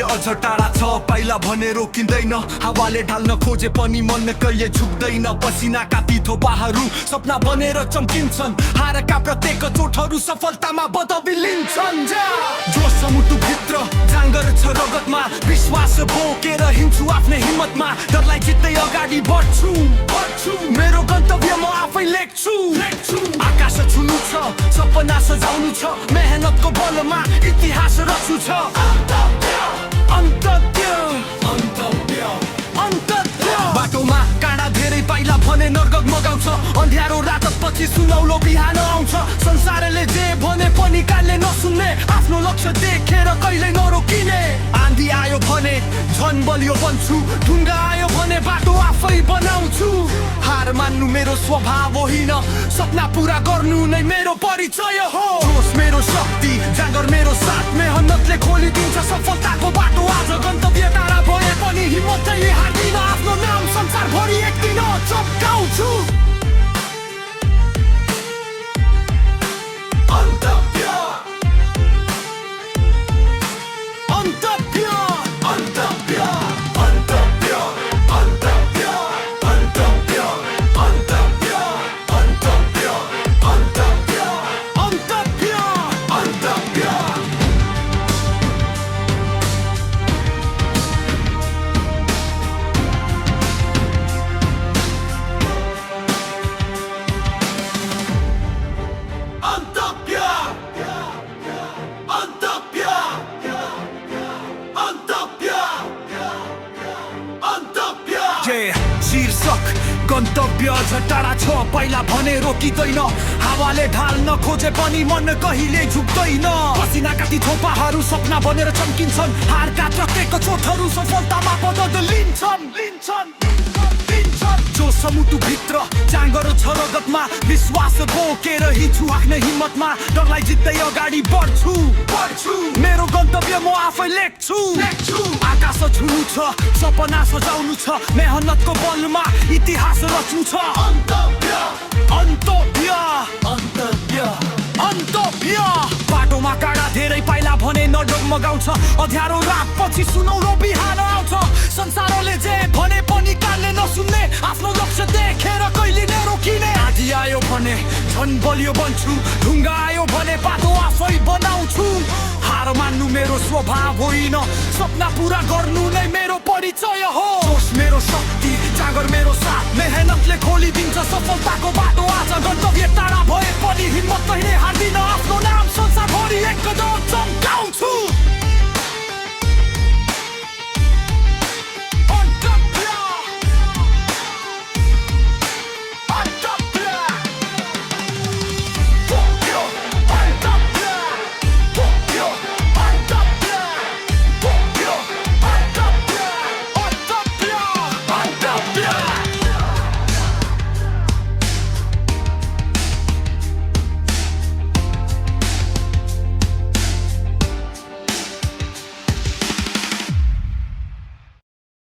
अझ टाढा छ पाइला भने रोकिँदैन हावाले ढाल्न खोजे पनि मन कहिले झुक्दैन पसिनाका ती थोपाहरू सपना बनेर चम्किन्छन् हारका प्रत्येक चोटहरू सफलतामा बदलिन्छन् जोस मुटु भित्र जाँगर छ रगतमा विश्वास बोकेर हिँड्छु आफ्नै हिम्मतमा डरलाई जित्दै अगाडि बढ्छु मेरो गन्तव्य म आफै लेख्छु आकाश छुनु छ सपना सजाउनु छ मेहनतको बलमा इतिहास रच्नु छ बाटोमा काँडा धेरै पाइला भने नर्क मगाउँछ अँध्यारो रातपछि सुनौलो बिहान आउँछ संसारले जे भने पनि कानले नसुन्ने आफ्नो लक्ष्य देखेर कहिल्यै नरोकिने आँधी आयो भने झन् बलियो बन्छु ढुङ्गा आयो भने बाटो आफै बनाउँछु हार मान्नु मेरो स्वभाव होइन सपना पुरा गर्नु नै मेरो परिचय हो जोस मेरो शक्ति जाँगर मेरो साथ मेहनतले खोलिदिन्छ सफलताको बाटो आज गन्तव्य टाढा भए पनि हिम्मतै हार्दिन आफ्नो नाम संसारभरि एक दिन चम्काउँछु शीर्षक गन्तव्य अझ टाढा छ पहिला भने रोकिँदैन हावाले ढाल्न खोजे पनि मन कहिले झुक्दैन पसिनाका ती थोपाहरू सपना बनेर चम्किन्छन् हारका प्रत्येक चोटहरू सफलतामा बदलिन्छन् जो समुटु भित्र जाँगर छ रगतमा विश्वास बोकेर हिँड्छु आफ्नै हिम्मतमा डरलाई जित्दै अगाडि बढ्छु मेरो गन्तव्य म आफै लेख्छु आकाश छुनु छ सपना सजाउनु छ मेहनतको बलमा इतिहास रच्नु छ अन्तव्य बाटोमा काँडा धेरै पाइला भने नडगमगाउँछ अँध्यारो रातपछि सुनौलो बिहान आउँछ संसारले जे भने पनि कानले नसुन्ने आफ्नो लक्ष्य देखेर कहिले नरोकिने आँधी आयो भने झन् बलियो बन्छु ढुङ्गा आयो भने बाटो आफै बनाउँछु हार मान्नु मेरो स्वभाव होइन सपना पुरा गर्नु नै मेरो परिचय हो जोस मेरो शक्ति जाँगर मेरो साथ मेहनतले खोलिदिन्छ सफलताको बाटो आज गन्तव्य टाढा भए पनि हिम्मत नै हार्दिन आफ्नो नाम संसारभरि एक कदम चम्काउँछु